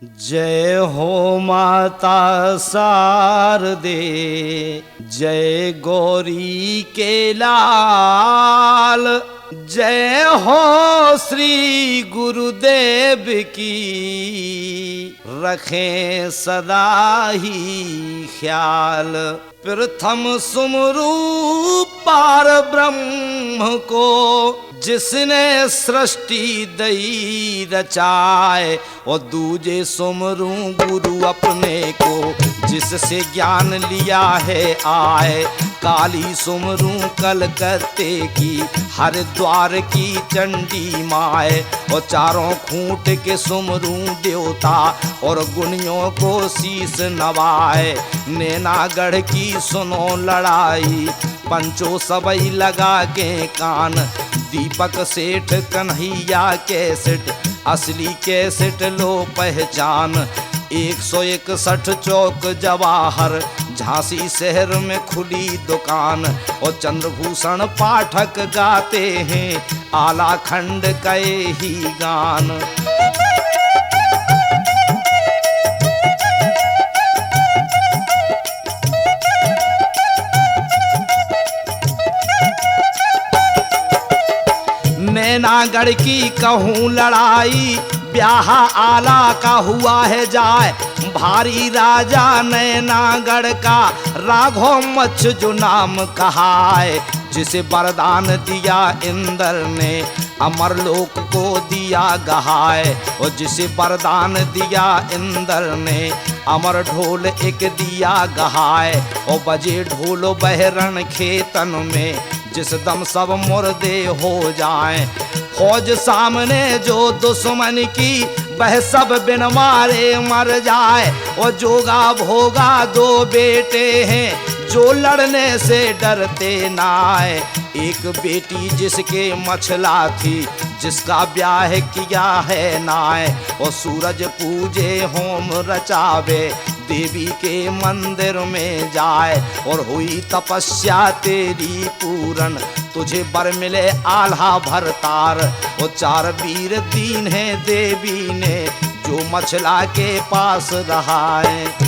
जय हो माता शारदे, जय गौरी के लाल, जय हो श्री गुरुदेव की, रखें सदा ही ख्याल। प्रथम सुमरू पार ब्रह्म को, जिसने सृष्टि दई रचाए, और दूजे सुमरू गुरु अपने को, जिससे ज्ञान लिया है आए। काली सुमरू कलकत्ते की, हरिद्वार की चंडी माए, और चारों खूंट के सुमरू देवता, और गुनियों को शीश नवाए। नैनागढ़ की सुनो लड़ाई, पंचो सबई लगा के कान। दीपक सेठ कन्हैया कैसेट, असली कैसेट लो पहचान। 161 चौक जवाहर, झांसी शहर में खुली दुकान। और चंद्रभूषण पाठक गाते हैं आला खंड कए ही गान। नैनागढ़ की कहूँ लड़ाई, ब्याह आला का हुआ है जाए। भारी राजा नैनागढ़ का राघव मच्छ जो नाम कहाए, जिसे वरदान दिया इंद्र ने अमरलोक को दिया गहाए। और जिसे वरदान दिया इंद्र ने अमर ढोल एक दिया गहाए। और बजे ढोल बहरण खेतन में, जिस दम सब मुर्दे हो जाएं। फौज सामने जो दुश्मन की, वह सब बिन मारे मर जाए। और जोगा भोगा दो बेटे हैं, जो लड़ने से डरते नाए। एक बेटी जिसके मछला थी, जिसका ब्याह किया है नाए। और सूरज पूजे होम रचावे, देवी के मंदिर में जाए। और हुई तपस्या तेरी पूरन, तुझे बर मिले आल्हा भरतार। और 4 वीर दीन है देवी ने, जो मछला के पास रहा है।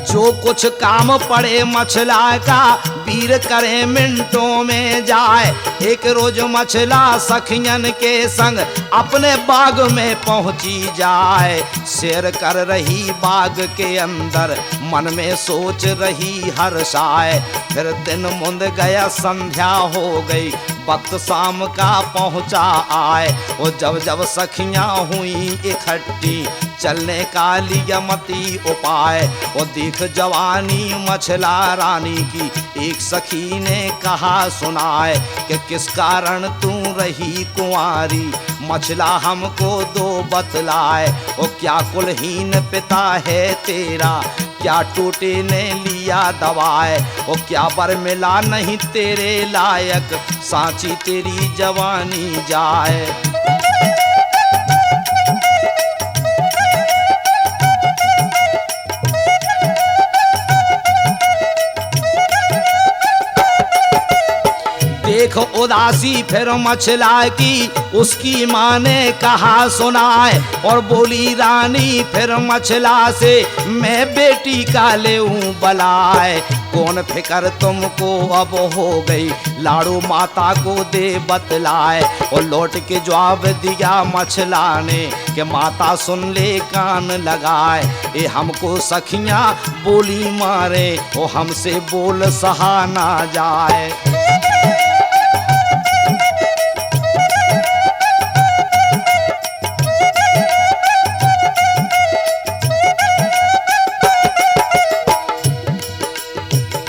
जो कुछ काम पड़े मछला का, वीर करे मिनटों में जाए। एक रोज मछला सखियन के संग, अपने बाग में पहुंची जाए। सैर कर रही बाग के अंदर, मन में सोच रही हर्षाए। फिर दिन मुंद गया, संध्या हो गई, वक्त शाम का पहुंचा आए। और जब जब सखियां हुई इकट्ठी, चलने का लिया मती उपाय। और देख जवानी मछला रानी की, एक सखी ने कहा सुनाए, कि किस कारण तू रही कुंवारी, मछला हमको दो बतलाए। और क्या कुलहीन पिता है तेरा, क्या टोटे ने लिया दवाए। और क्या बर मिला नहीं तेरे लायक, सांची तेरी जवानी जाए। देख उदासी फिर मछला की, उसकी माँ ने कहा सुनाए। और बोली रानी फिर मछला से, मैं बेटी का लेऊं बलाए। कौन फिकर तुमको अब हो गई, लाड़ू माता को दे बतलाए। और लौट के जवाब दिया मछला ने, कि माता सुन ले कान लगाए। ये हमको सखियां बोली मारे, वो हमसे बोल सहा ना जाए।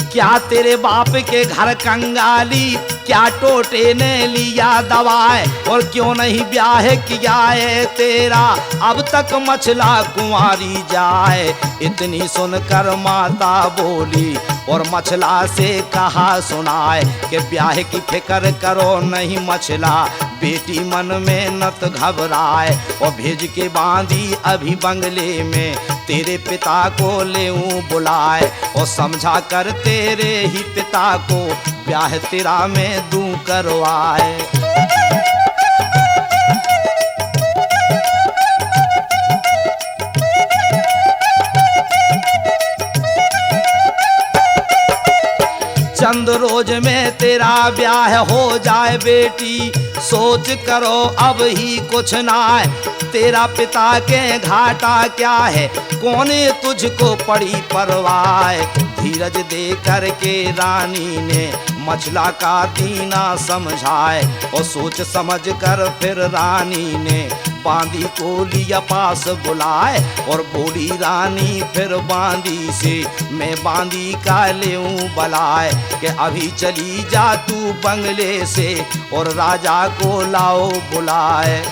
क्या तेरे बाप के घर कंगाली, क्या टोटे ने लिया दवाए। और क्यों नहीं ब्याह किया है तेरा, अब तक मछला कुंवारी जाए। इतनी सुनकर माता बोली, और मछला से कहा सुनाए, कि ब्याह की फिक्र करो नहीं मछला, बेटी मन में नत घबराए। और भेज के बांधी अभी बंगले में, तेरे पिता को लेऊं बुलाए, और समझा कर तेरे ही पिता को ब्याह तेरा में दूं करवाए। चंद रोज में तेरा ब्याह हो जाए बेटी, सोच करो अब ही कुछ ना है, तेरा पिता के घाटा क्या है, कौने तुझको पड़ी परवाह। धीरज दे कर के रानी ने मछला का दीना समझाए, और सोच समझ कर फिर रानी ने बांदी को लिया पास बुलाए, और बोली रानी फिर बांदी से मैं बांदी का लेऊं बलाए, कि अभी चली जा तू बंगले से और राजा को लाओ बुलाए।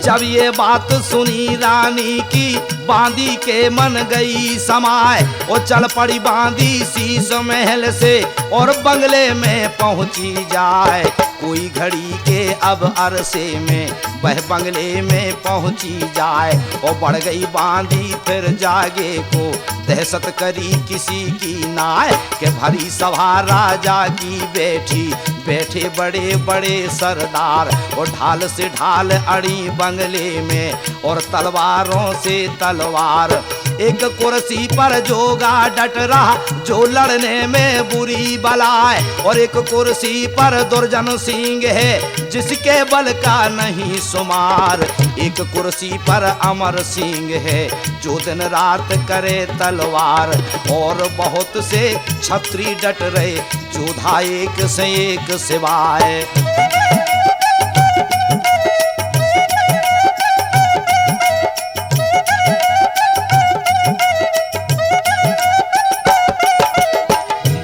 जब ये बात सुनी रानी की, बांदी के मन गई समाए, और चल पड़ी बांदी शीश महल से और बंगले में पहुंची जाए। कोई घड़ी के अब अरसे में वह बंगले में पहुंची जाए, और बढ़ गई बांदी फिर जागे को दहशत करी किसी की नाय, के भरी सभा राजा की बैठी बैठे बड़े बड़े सरदार, और ढाल से ढाल अड़ी बंगले में और तलवारों से तलवार। एक कुर्सी पर जोगा डट रहा जो लड़ने में बुरी बलाए, और एक कुर्सी पर दुर्जन सिंह है जिसके बल का नहीं शुमार। एक कुर्सी पर अमर सिंह है जो दिन रात करे तलवार, और बहुत से छत्री डट रहे जोधा एक से एक सिवाय।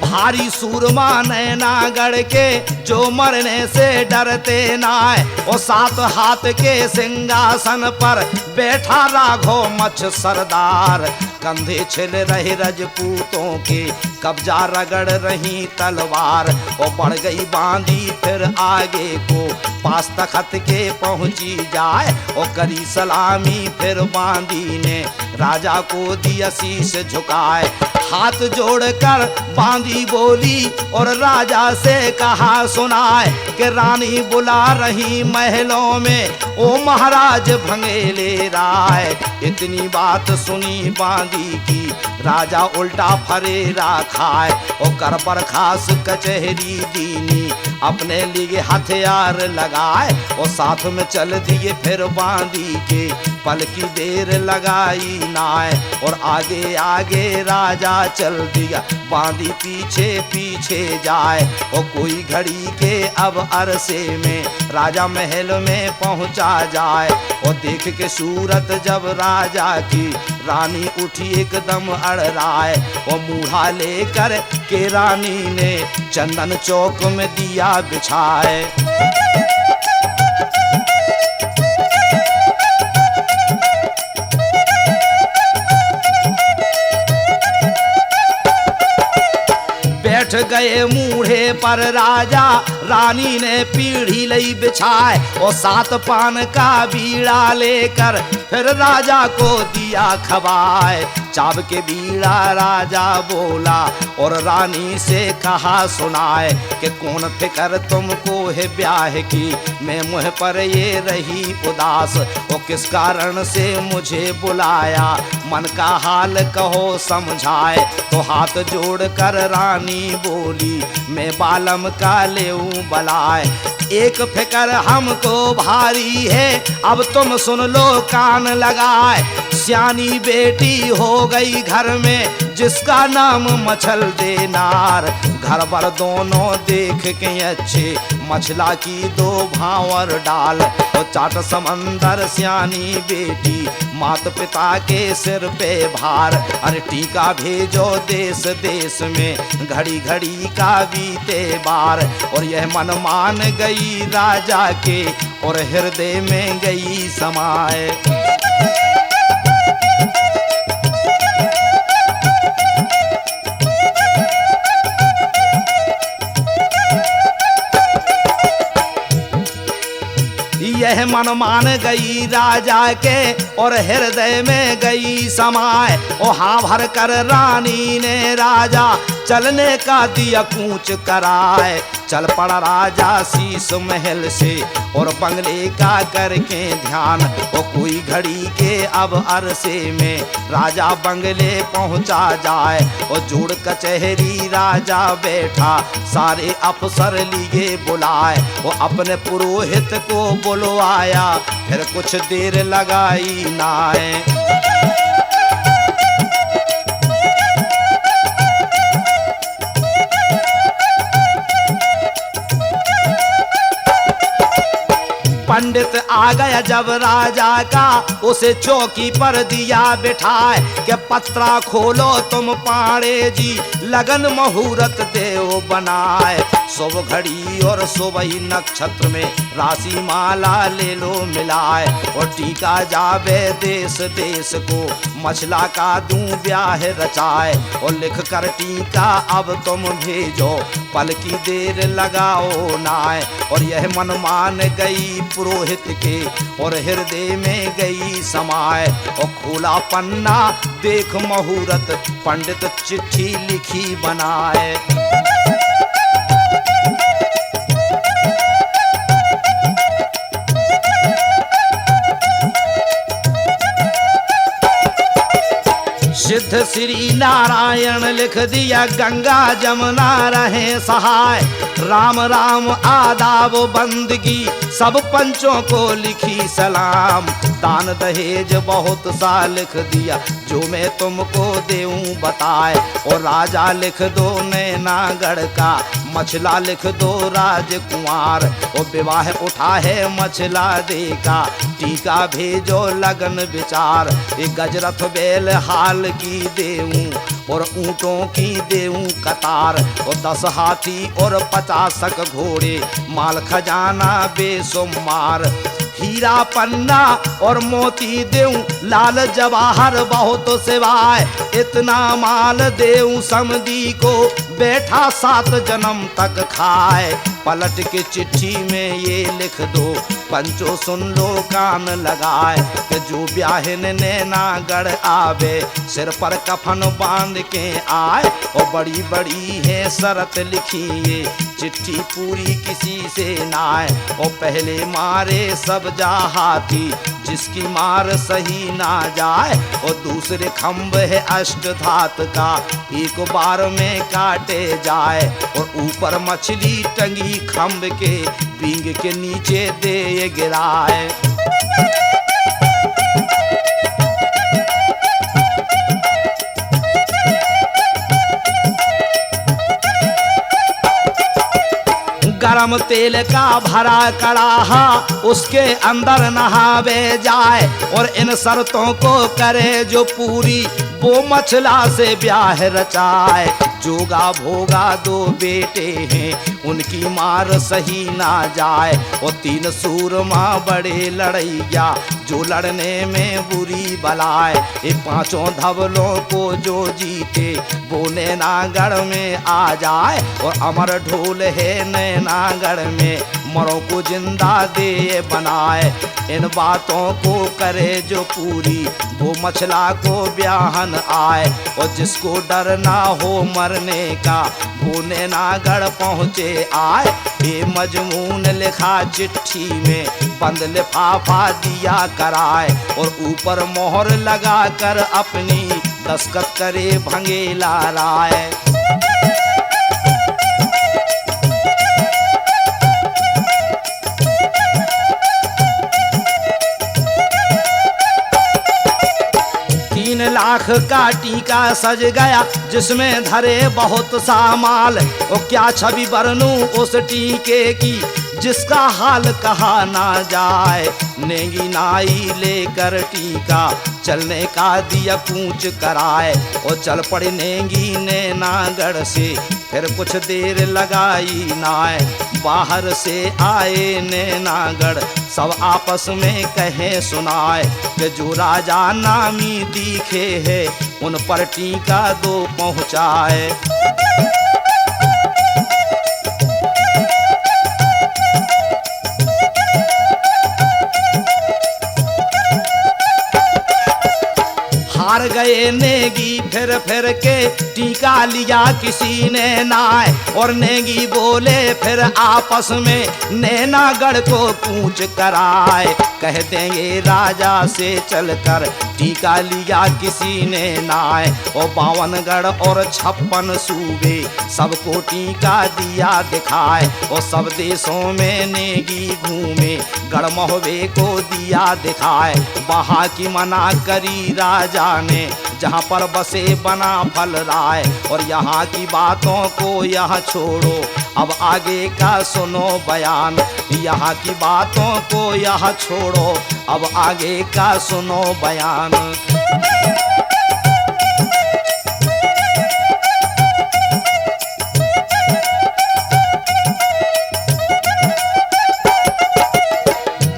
भारी सूरमा नैनागढ़ के जो मरने से डरते नाय, और 7 हाथ के सिंहासन पर बैठा राघो मछ सरदार। कंधे छिल रहे रजपूतों के कब्जा रगड़ रही तलवार, और बढ़ गई बांदी फिर आगे को पास तखत के पहुंची जाए, और करी सलामी फिर बांदी ने राजा को दिया शीश झुकाए। हाथ जोड़कर बांदी बोली और राजा से कहा सुनाए, कि रानी बुला रही महलों में ओ महाराज भंगेले राय। इतनी बात सुनी बांदी की राजा उल्टा फरेरा खाए, और कर पर खास कचहरी दीनी अपने लिए हथियार लगाए, और साथ में चल दिए फिर बांदी के पल की देर लगाई नाय, और आगे आगे राजा चल दिया बांदी पीछे पीछे जाए। और कोई घड़ी के अब अरसे में राजा महल में पहुंचा जाए, और देख के सूरत जब राजा की रानी उठी एकदम अड़राए, और मूढ़ा लेकर के रानी ने चंदन चौक में दिया बिछाए। बैठ गए मूढ़े पर राजा, रानी ने पीढ़ी लई बिछाए, और 7 पान का बीड़ा लेकर फिर राजा को दिया खवाए। चाब के बीड़ा राजा बोला और रानी से कहा सुनाए, कि कौन फिकर तुमको है ब्याह की, मैं मुँह पर ये रही उदास, और किस कारण से मुझे बुलाया, मन का हाल कहो समझाए। तो हाथ जोड़ कर रानी बोली, मैं बालम का लेऊं बलाए। एक फिकर हमको भारी है, अब तुम सुन लो कान लगाए। सियानी बेटी हो गई घर में जिसका नाम मछल देनार, घर भर दोनों देख के अच्छे मछला की 2 भावर डाल। तो चाट समंदर सियानी बेटी मात पिता के सिर पे भार, अरे टीका भेजो देश देश में घड़ी घड़ी का बीते बार। और यह मन मान गई राजा के और हृदय में गई समाए। यह मन मान गई राजा के और हृदय में गई समाए। ओ हाँ भर कर रानी ने राजा चलने का दिया कूच कराए। चल पड़ा राजा शीश महल से और बंगले का करके ध्यान। वो कोई घड़ी के अब अरसे में राजा बंगले पहुंचा जाए। और जोड़ कचहरी राजा बैठा सारे अफसर लिए बुलाए। वो अपने पुरोहित को बुलवाया फिर कुछ देर लगाई नाए। पंडित आ गया जब राजा का उसे चौकी पर दिया बिठाए कि पत्रा खोलो तुम पाड़े जी लगन मुहूर्त देव बनाए। शुभ घड़ी और शुभ ही नक्षत्र में राशि माला ले लो मिलाए। और टीका जावे देश देश को मछला का दूं ब्याह रचाए। और लिख कर टीका अब तुम भेजो पल की देर लगाओ नाए। और यह मन मान गई पुरोहित के और हृदय में गई समाए। और खोला पन्ना देख मुहूर्त पंडित चिट्ठी लिखी बनाए। सिद्ध श्री नारायण लिख दिया गंगा जमुना रहे सहाय। राम राम आदाब बंदगी सब पंचों को लिखी सलाम। दान दहेज बहुत सा लिख दिया जो मैं तुमको देऊं बताए। और राजा लिख दो नैनागढ़ का मछला लिख दो राजकुमार। और विवाह उठा है मछला देखा टीका भेजो लगन विचार। एक गजरथ बेल हाल की देऊं और ऊंटों की देऊं कतार। और 10 हाथी और 50 घोड़े माल खजाना बेसुमार। हीरा पन्ना और मोती देऊं लाल जवाहर बहुत सिवाय। इतना माल देऊं समधी को बैठा 7 जन्म तक खाए। पलट के चिट्ठी में ये लिख दो पंचो सुन लो कान लगाए। कि जो ब्याहन नैनागढ़ आवे सिर पर कफन बांध के आए। और बड़ी बड़ी है शरत लिखिए चिट्ठी पूरी किसी से नाए। और पहले मारे सब जा हाथी जिसकी मार सही ना जाए। और दूसरे खम्भ है अष्ट धात का एक बार में काटे जाए। और ऊपर मछली टंगी खम्भ के बींग के नीचे दे गिराए। गरम तेल का भरा कड़ाहा उसके अंदर नहावे जाए। और इन शर्तों को करे जो पूरी वो मछला से ब्याह रचाए। जोगा भोगा 2 बेटे हैं उनकी मार सही ना जाए। और 3 सूरमा बड़े लड़ैया जो लड़ने में बुरी बलाए। ये 5 धवलों को जो जीते वो नैनागढ़ में आ जाए। और अमर ढोल है नैनागढ़ में मरों को जिंदा दे बनाए। इन बातों को करे जो पूरी वो मछला को ब्याहन आए। और जिसको डर ना हो मरने का वो नैनागढ़ पहुँचे आए। ये मजमून लिखा चिट्ठी में बंद लिफाफा दिया कराए। और ऊपर मोहर लगा कर अपनी दस्तखत करे भंगेला राय। लाख का टीका सज गया जिसमें धरे बहुत सा माल। और क्या छवि बरनूं उस टीके की जिसका हाल कहा ना जाए। नेंगी नाई लेकर टीका चलने का दिया कूच कराए। और चल पड़े नेंगी नैनागढ़ से फिर कुछ देर लगाई नाए। बाहर से आए नैनागढ़ सब आपस में कहे सुनाए। कि जो राजा नामी दिखे है उन पर टीका दो पहुँचाए। हार गए नेगी फिर के टीका लिया किसी ने नाय। और नेगी बोले फिर आपस में नैनागढ़ को कूच कराए। कह देंगे राजा से चलकर टीका लिया किसी ने नाय। और 52गढ़ और 56 सूबे सबको टीका दिया दिखाए। और सब देशों में नेगी घूमे गढ़ महोबे को दिया दिखाए। वहाँ की मना करी राजा ने जहाँ पर बसे बना फल राय। और यहाँ की बातों को यहाँ छोड़ो अब आगे का सुनो बयान। यहाँ की बातों को यहाँ छोड़ो अब आगे का सुनो बयान।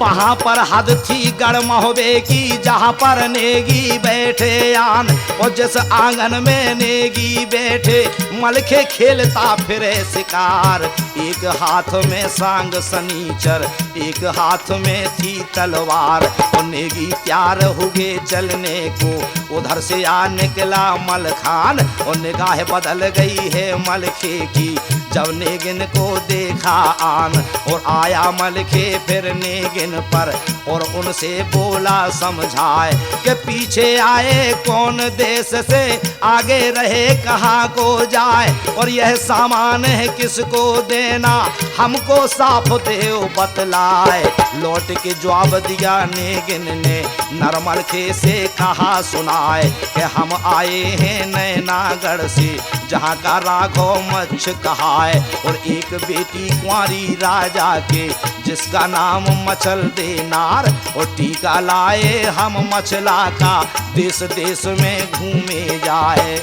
वहाँ पर हद थी गढ़ महोबे की जहाँ पर नेगी बैठे आन। और जिस आंगन में नेगी बैठे मलखे खेलता फिरे शिकार। एक हाथ में सांग सनीचर एक हाथ में थी तलवार। और नेगी तैयार हुए चलने को उधर से आ निकला मलखान। और निगाह बदल गई है मलखे की जब नेगिन को देखा आन। और आया मलखे फिर नेगिन पर और उनसे बोला समझाए कि पीछे आए कौन देश से आगे रहे कहाँ को जाए। और यह सामान है किसको देना हमको साफ देव बतलाए। लौट के जवाब दिया नेगिन ने नरमलखे से कहा सुनाए कि हम आए हैं नैनागढ़ से जहाँ का राघव मच्छ कहाए। और एक बेटी कुंवारी राजा के जिसका नाम मचल देनार। और टीका लाए हम मचला का देश देश में घूमे जाए।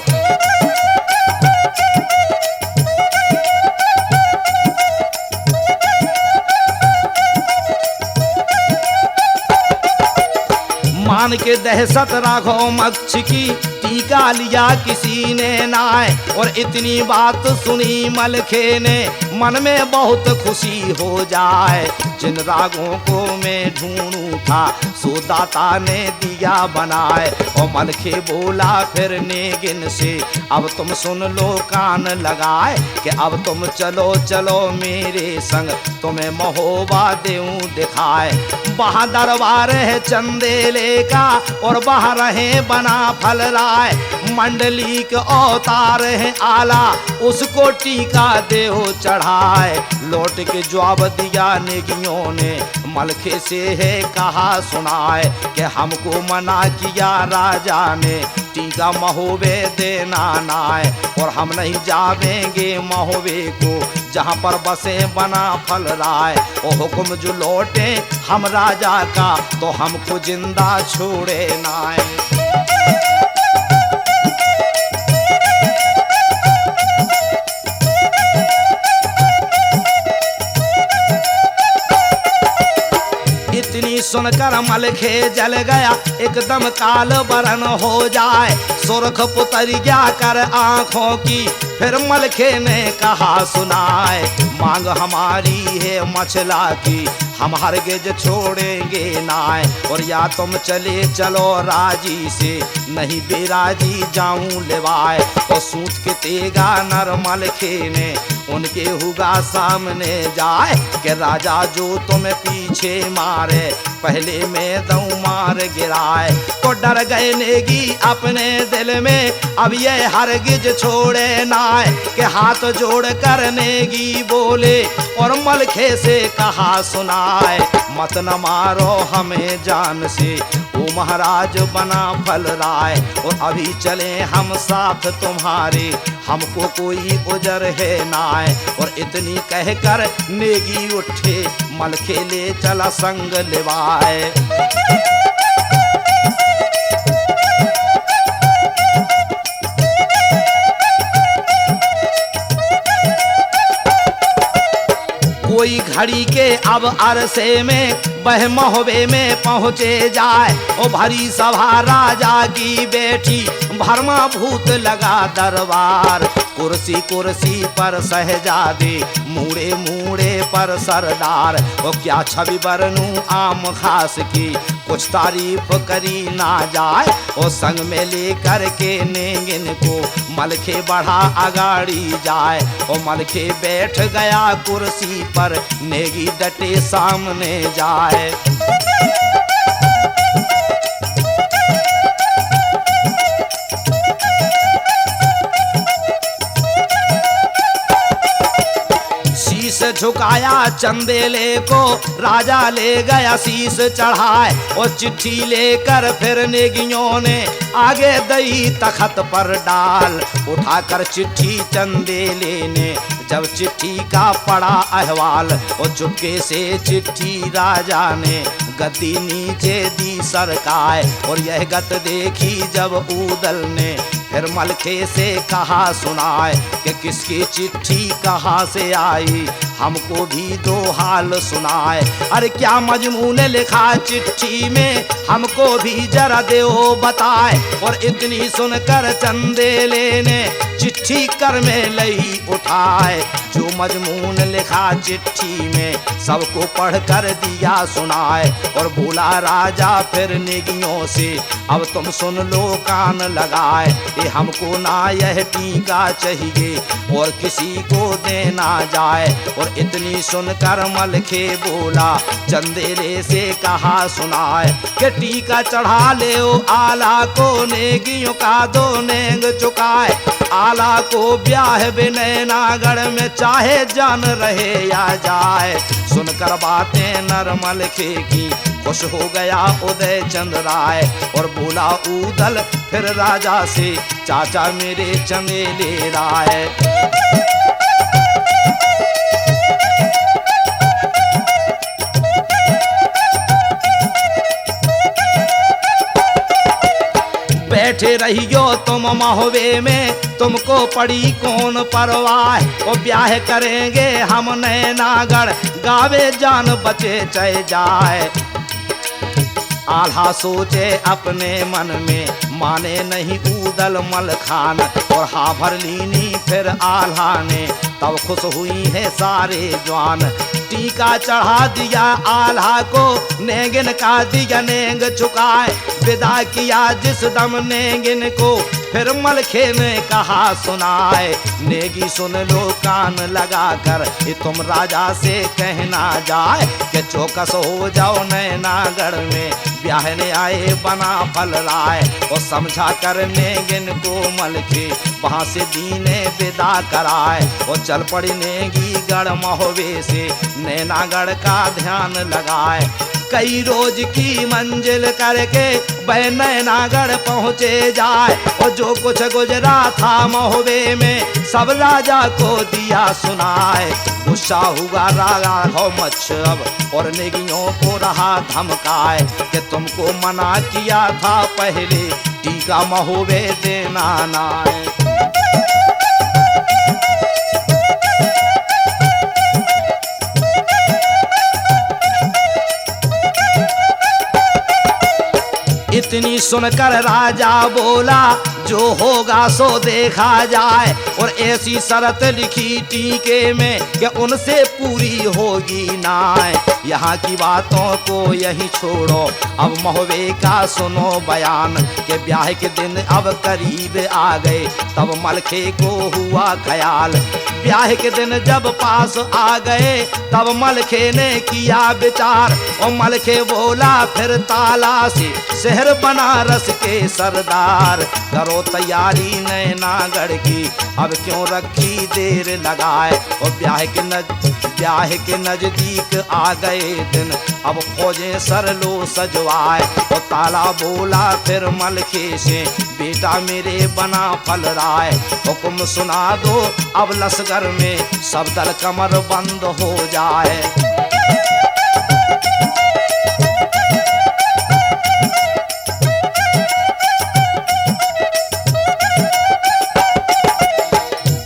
मान के दहशत राघव मच्छ की टीका लिया किसी ने नाय। और इतनी बात सुनी मलखे ने मन में बहुत खुशी हो जाए। जिन रागों को मैं ढूंढूं था सो दाता ने दिया बनाए। और मलखे बोला फिर नेगिन से अब तुम सुन लो कान लगाए कि अब तुम चलो चलो मेरे संग तुम्हें महोबा देऊं दिखाए। वहाँ दरबार है चंदेले का और वहाँ रहे बना फल राय। मंडलीक अवतार है आला उसको टीका देव चढ़ाए। लौट के जवाब दिया नेगियों ने मलखे से है कहा सुनाए कि हमको मना किया राजा ने टीका महोबे देना नाय। और हम नहीं जावेंगे महोबे को जहाँ पर बसे बना फल राय। और हुक्म जो लौटे हम राजा का तो हमको जिंदा छोड़े नाय। सुनकर मलखे जल गया एकदम काल बरन हो जाए। सुरख पुतरिया कर आंखों की फिर मलखे ने कहा सुनाए। मांग हमारी है मछला की हम हरगिज छोड़ेंगे नाय। और या तुम चले चलो राजी से नहीं बेराजी जाऊं लेवाए। और सूत के तेगा नर मलखे ने उनके हुआ सामने जाए कि राजा जो तुम्हें पीछे मारे पहले मैं दऊं मार गिराए। तो डर गए नेगी अपने दिल में अब ये हरगिज छोड़े नाय। कि हाथ जोड़ कर नेगी बोले और मलखे से कहा सुनाए मत न मारो हमें जान से ओ महाराज बना फल राय। और अभी चले हम साथ तुम्हारे हमको कोई उजर है नाय। और इतनी कहकर नेगी उठे मलखे ले चला संग लेवाए। कोई घड़ी के अब अरसे में वह महोबे में पहुँचे जाए। ओ भरी सभा राजा की बेटी भरमा भूत लगा दरबार। कुर्सी कुर्सी पर सहजादे मूड़े मूड़े पर सरदार। ओ क्या छवि बरनूं आम खास की कुछ तारीफ करी ना जाए। और संग में लेकर के नेगिन को मलखे बढ़ा अगाड़ी जाए। और मलखे बैठ गया कुर्सी पर, नेगी डटे सामने जाए। शीश झुकाया चंदेले को, राजा ले गया शीश चढ़ाए। और चिट्ठी लेकर फिर नेगियों ने आगे दई तखत पर डाल। उठाकर चिट्ठी चंदेले ने जब चिट्ठी का पड़ा अहवाल। और चुपके से चिट्ठी राजा ने गद्दी नीचे दी सरकाए। और यह गत देखी जब ऊदल ने फिर मलखे से कहा सुनाए कि किसकी चिट्ठी कहाँ से आई, हमको भी दो हाल सुनाए। अरे क्या मजमून लिखा चिट्ठी में, हमको भी जरा दो बताए। और इतनी सुनकर चंदेले ने चिट्ठी कर में लई उठाए। जो मजमून लिखा चिट्ठी में सबको पढ़ कर दिया सुनाए। और बोला राजा फिर नेगियों से, अब तुम सुन लो कान लगाए। ये हमको ना यह टीका चाहिए और किसी को देना जाए। और इतनी सुनकर मलखे बोला चंदेले से कहा सुनाए कि टीका चढ़ा ले ओ आला को, नेगियों का दो नेंग चुकाए। आला को ब्याह नैनागढ़ में चाहे जान रहे या जाए। सुनकर बातें नरमल खे की खुश हो गया उदय चंद राय। और बोला ऊदल फिर राजा से, चाचा मेरे चंदेले राय। बैठे रहियो तुम महुवे में, तुमको पड़ी कौन परवाह। और ब्याह करेंगे हम नैनागढ़, गावे जान बचे चले जाए। आल्हा सोचे अपने मन में, माने नहीं ऊदल मल खान। और हाँ भर लीनी फिर आल्हा ने, तब खुश हुई है सारे जवान। टीका चढ़ा दिया आल्हा को, नेगिन का दिया नेंग चुकाए। विदा किया जिस दम नेगिन को, फिर मलखे ने कहा सुनाए। नेगी सुन लो कान लगा कर, ये तुम राजा से कहना जाए कि चौकस हो जाओ नैनागढ़ में, ब्याहने आए बना फल राय। और समझा कर नेगिन को मलखे वहाँ से दीने विदा कराए। और चल पड़ी नेगी गढ़ महुवे से, नैनागढ़ का ध्यान लगाए। कई रोज की मंजिल करके वह नैनागढ़ पहुँचे जाए। और जो कुछ गुजरा था महुवे में, सब राजा को दिया सुनाए। गुस्सा हुआ राजा हो मच्छ अब, और नेगियों को रहा धमकाए कि तुमको मना किया था पहले, टीका महुवे देना नाए। इतनी सुनकर राजा बोला, जो होगा सो देखा जाए। और ऐसी शर्त लिखी टीके में कि उनसे पूरी होगी नाय। यहाँ की बातों को यही छोड़ो, अब महुवे का सुनो बयान कि ब्याह के दिन अब करीब आ गए। तब मलखे को हुआ ख्याल, ब्याह के दिन जब पास आ गए, तब मलखे ने किया विचार। और मलखे बोला फिर ताला से, शहर बनारस के सरदार, करो तैयारी नैनागढ़ की, अब क्यों रखी देर लगाए। और ब्याह के नजदीक आ गए दिन, अब फौजें सर लो सजवाए। और ताला बोला फिर मलखे से, बेटा मेरे बना फल राय, हुक्म सुना दो अब लश्कर में, सब दल कमर बंद हो जाए।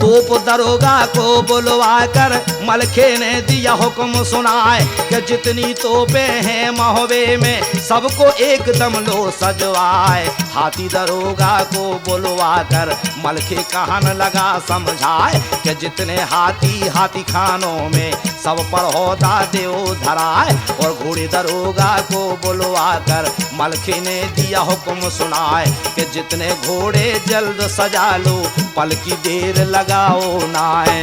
तोप दरोगा को बुलवा कर मलखे ने दिया हुक्म सुनाए कि जितनी तोपें हैं महोबे में सबको एकदम लो सजवाए। हाथी दरोगा को बुलवा कर मलखे कहन लगा समझाए कि जितने हाथी हाथी खानों में सब पर होदा देव धराए। और घोड़े दरोगा को बुलवा कर मलखे ने दिया हुक्म सुनाए कि जितने घोड़े जल्द सजा लो पल की देर लगाओ नाए।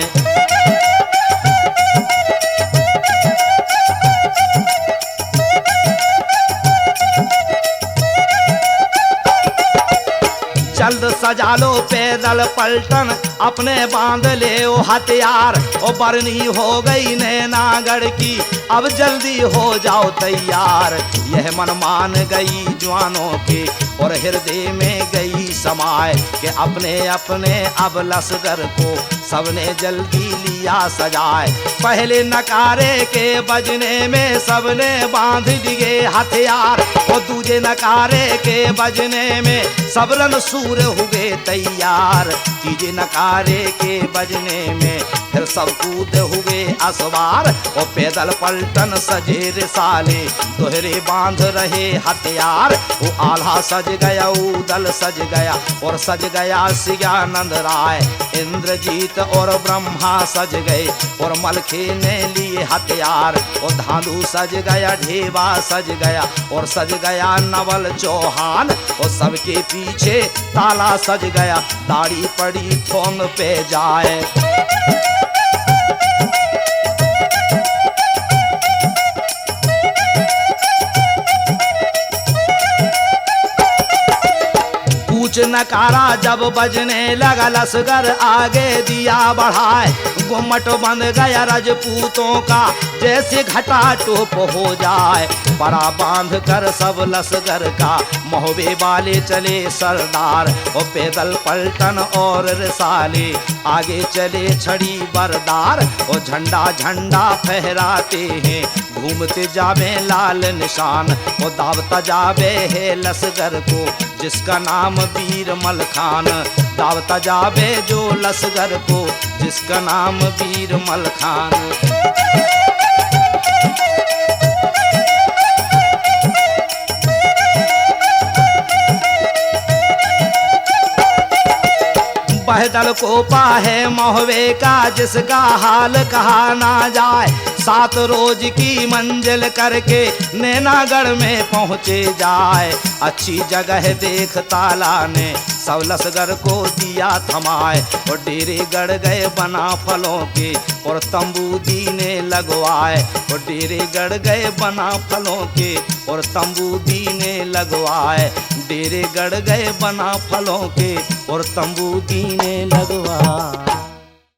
जल्द सजा लो पैदल पलटन अपने बांध ले ओ हथियार। ओ बरनी हो गई नैनागढ़ की अब जल्दी हो जाओ तैयार। यह मन मान गई जवानों के और हृदय में गई समाए कि अपने अपने अब लश्कर को सबने जल्दी लिया सजाए। पहले नकारे के बजने में सबने बांध दिए हथियार और दूजे नकारे के बजने में सबरन सूर हुए तैयार। तीजे नकारे के बजने में फिर सब कूद हुए असवार और पैदल पलटन सजे रिसाले दोहरे बांध रहे हथियार। वो आल्हा सज गया उदल सज गया और सज गया सियानंद राय। इंद्रजीत और ब्रह्मा सज गए और मलखे ने लिए हथियार। और धांधु सज गया ढेवा सज गया और सज गया नवल चौहान। और सबके पीछे ताला सज गया दाढ़ी पड़ी ठोंग पे जाए। कुछ नकारा जब बजने लगा लश्कर आगे दिया बढ़ाए। गुम्मट बन गया राजपूतों का जैसे घटा टोप हो जाए। बड़ा बांध कर सब लश्कर का महोबे वाले चले सरदार। और पैदल पलटन और रिसाले आगे चले छड़ी बरदार। और झंडा झंडा फहराते हैं घूमते जावे लाल निशान। और दावता जावे है लश्कर को जिसका नाम वीर मलखान। दावता जावे जो लश्कर को जिसका नाम वीर मलखान। बहदल कोपा है महोबे का जिसका हाल कहा ना जाए। 7 रोज की मंजिल करके नैनागढ़ में पहुँचे जाए। अच्छी जगह देख ताला ने सब लश्कर को दिया थमाए। और डेरे गड़ गए बना फलों के और तंबू दीने लगवाए। और डेरे गड़ गए बना फलों के और तंबू दीने लगवाए। डेरे गड़ गए बना फलों के और तंबू दीने लगवाए।